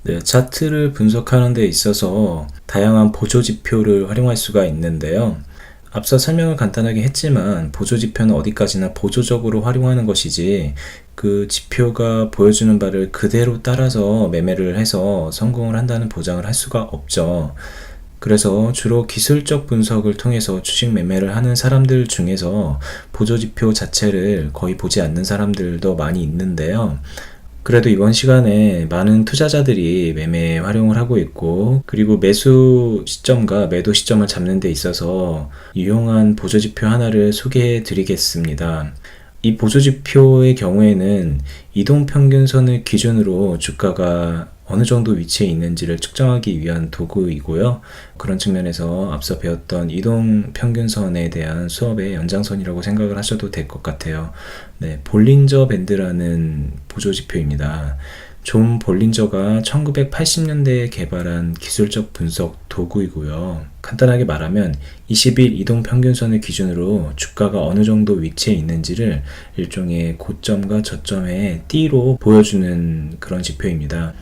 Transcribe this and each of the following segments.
네, 차트를 분석하는 데 있어서 다양한 보조지표를 활용할 수가 있는데요. 앞서 설명을 간단하게 했지만 보조지표는 어디까지나 보조적으로 활용하는 것이지 그 지표가 보여주는 바를 그대로 따라서 매매를 해서 성공을 한다는 보장을 할 수가 없죠. 그래서 주로 기술적 분석을 통해서 주식 매매를 하는 사람들 중에서 보조지표 자체를 거의 보지 않는 사람들도 많이 있는데요. 그래도 이번 시간에 많은 투자자들이 매매에 활용을 하고 있고, 그리고 매수 시점과 매도 시점을 잡는 데 있어서 유용한 보조지표 하나를 소개해 드리겠습니다. 이 보조지표의 경우에는 이동평균선을 기준으로 주가가 어느 정도 위치에 있는지를 측정하기 위한 도구이고요. 그런 측면에서 앞서 배웠던 이동평균선에 대한 수업의 연장선이라고 생각을 하셔도 될 것 같아요. 네, 볼린저 밴드라는 보조지표입니다. 존 볼린저가 1980년대에 개발한 기술적 분석 도구이고요. 간단하게 말하면 20일 이동평균선을 기준으로 주가가 어느 정도 위치에 있는지를 일종의 고점과 저점의 띠로 보여주는 그런 지표입니다.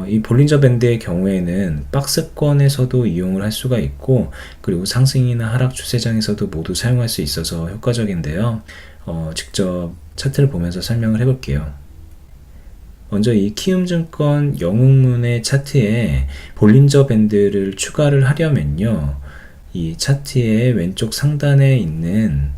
이 볼린저 밴드의 경우에는 박스권에서도 이용을 할 수가 있고, 그리고 상승이나 하락 추세장에서도 모두 사용할 수 있어서 효과적인데요. 직접 차트를 보면서 설명을 해볼게요. 먼저 이 키움증권 영웅문의 차트에 볼린저 밴드를 추가를 하려면요, 이 차트의 왼쪽 상단에 있는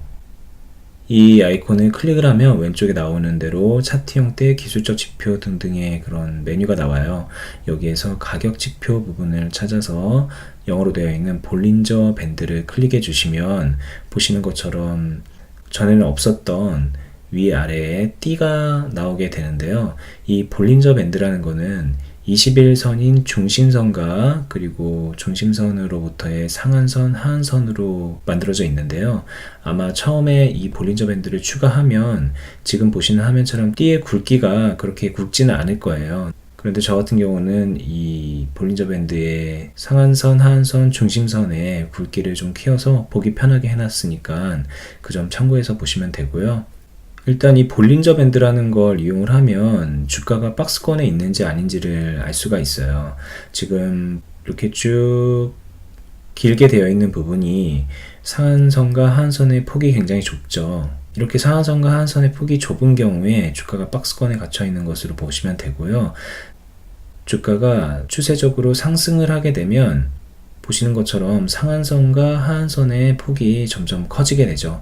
이 아이콘을 클릭을 하면 왼쪽에 나오는 대로 차트 형태, 기술적 지표 등등의 그런 메뉴가 나와요. 여기에서 가격 지표 부분을 찾아서 영어로 되어 있는 볼린저 밴드를 클릭해 주시면 보시는 것처럼 전에는 없었던 위아래에 띠가 나오게 되는데요. 이 볼린저 밴드라는 거는 21선인 중심선과 그리고 중심선으로부터의 상한선, 하한선으로 만들어져 있는데요. 아마 처음에 이 볼린저 밴드를 추가하면 지금 보시는 화면처럼 띠의 굵기가 그렇게 굵지는 않을 거예요. 그런데 저 같은 경우는 이 볼린저 밴드의 상한선, 하한선, 중심선의 굵기를 좀 키워서 보기 편하게 해놨으니까 그 점 참고해서 보시면 되고요. 일단 이 볼린저 밴드라는 걸 이용을 하면 주가가 박스권에 있는지 아닌지를 알 수가 있어요. 지금 이렇게 쭉 길게 되어 있는 부분이 상한선과 하한선의 폭이 굉장히 좁죠. 이렇게 상한선과 하한선의 폭이 좁은 경우에 주가가 박스권에 갇혀 있는 것으로 보시면 되고요. 주가가 추세적으로 상승을 하게 되면 보시는 것처럼 상한선과 하한선의 폭이 점점 커지게 되죠.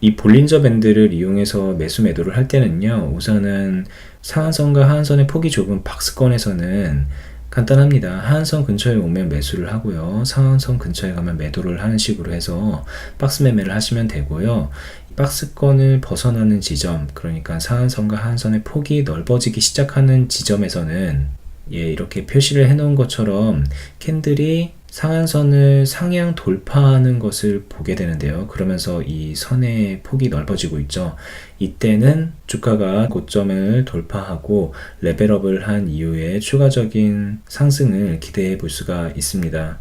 이 볼린저 밴드를 이용해서 매수 매도를 할 때는요, 우선은 상한선과 하한선의 폭이 좁은 박스권에서는 간단합니다. 하한선 근처에 오면 매수를 하고요, 상한선 근처에 가면 매도를 하는 식으로 해서 박스 매매를 하시면 되고요. 박스권을 벗어나는 지점, 그러니까 상한선과 하한선의 폭이 넓어지기 시작하는 지점에서는 이렇게 표시를 해 놓은 것처럼 캔들이 상한선을 상향 돌파하는 것을 보게 되는데요. 그러면서 이 선의 폭이 넓어지고 있죠. 이때는 주가가 고점을 돌파하고 레벨업을 한 이후에 추가적인 상승을 기대해 볼 수가 있습니다.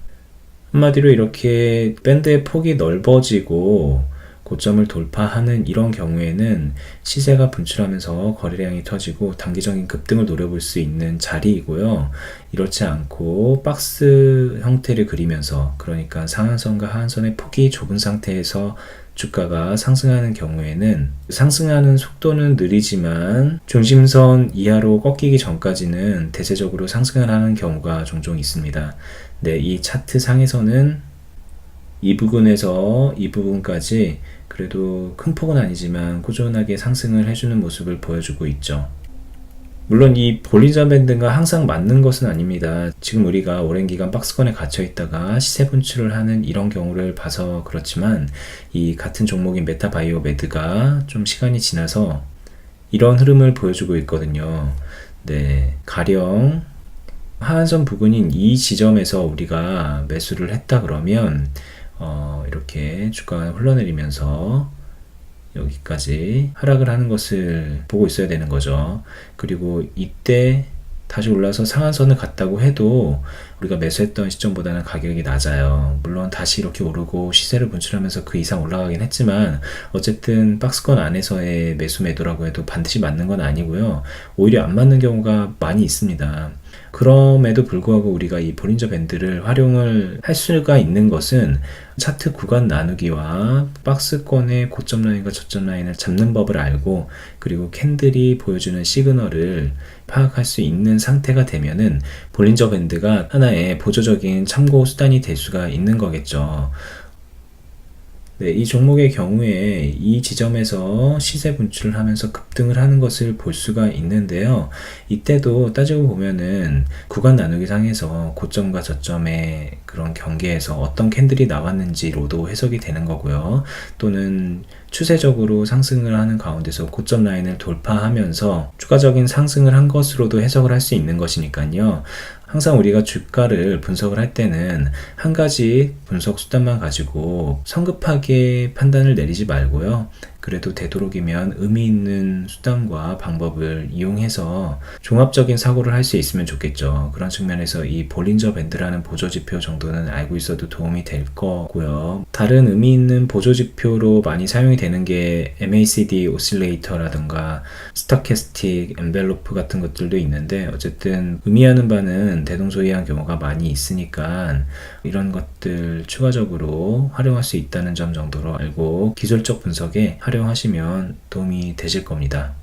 한마디로 이렇게 밴드의 폭이 넓어지고 고점을 돌파하는 이런 경우에는 시세가 분출하면서 거래량이 터지고 단기적인 급등을 노려볼 수 있는 자리이고요. 이렇지 않고 박스 형태를 그리면서, 그러니까 상한선과 하한선의 폭이 좁은 상태에서 주가가 상승하는 경우에는 상승하는 속도는 느리지만 중심선 이하로 꺾이기 전까지는 대체적으로 상승을 하는 경우가 종종 있습니다. 네, 이 차트 상에서는 이 부분에서 이 부분까지 그래도 큰 폭은 아니지만 꾸준하게 상승을 해주는 모습을 보여주고 있죠. 물론 이 볼린저 밴드가 항상 맞는 것은 아닙니다. 지금 우리가 오랜 기간 박스권에 갇혀 있다가 시세 분출을 하는 이런 경우를 봐서 그렇지만, 이 같은 종목인 메타바이오 매드가 좀 시간이 지나서 이런 흐름을 보여주고 있거든요. 네, 가령 하한선 부근인 이 지점에서 우리가 매수를 했다 그러면 이렇게 주가가 흘러내리면서 여기까지 하락을 하는 것을 보고 있어야 되는 거죠. 그리고 이때 다시 올라서 상한선을 갔다고 해도 우리가 매수했던 시점보다는 가격이 낮아요. 물론 다시 이렇게 오르고 시세를 분출하면서 그 이상 올라가긴 했지만 어쨌든 박스권 안에서의 매수 매도라고 해도 반드시 맞는 건 아니고요. 오히려 안 맞는 경우가 많이 있습니다. 그럼에도 불구하고 우리가 이 볼린저 밴드를 활용을 할 수가 있는 것은 차트 구간 나누기와 박스권의 고점 라인과 저점 라인을 잡는 법을 알고, 그리고 캔들이 보여주는 시그널을 파악할 수 있는 상태가 되면은 볼린저 밴드가 하나의 보조적인 참고 수단이 될 수가 있는 거겠죠. 네, 이 종목의 경우에 이 지점에서 시세 분출을 하면서 급등을 하는 것을 볼 수가 있는데요. 이때도 따지고 보면은 구간 나누기 상에서 고점과 저점의 그런 경계에서 어떤 캔들이 나왔는지로도 해석이 되는 거고요. 또는 추세적으로 상승을 하는 가운데서 고점 라인을 돌파하면서 추가적인 상승을 한 것으로도 해석을 할 수 있는 것이니까요. 항상 우리가 주가를 분석을 할 때는 한 가지 분석 수단만 가지고 성급하게 판단을 내리지 말고요. 그래도 되도록이면 의미 있는 수단과 방법을 이용해서 종합적인 사고를 할 수 있으면 좋겠죠. 그런 측면에서 이 볼린저 밴드라는 보조지표 정도는 알고 있어도 도움이 될 거고요. 다른 의미 있는 보조지표로 많이 사용이 되는 게 MACD 오실레이터라든가 스토캐스틱 엔벨로프 같은 것들도 있는데, 어쨌든 의미하는 바는 대동소이한 경우가 많이 있으니까 이런 것들 추가적으로 활용할 수 있다는 점 정도로 알고 기술적 분석에 활용하시면 도움이 되실 겁니다.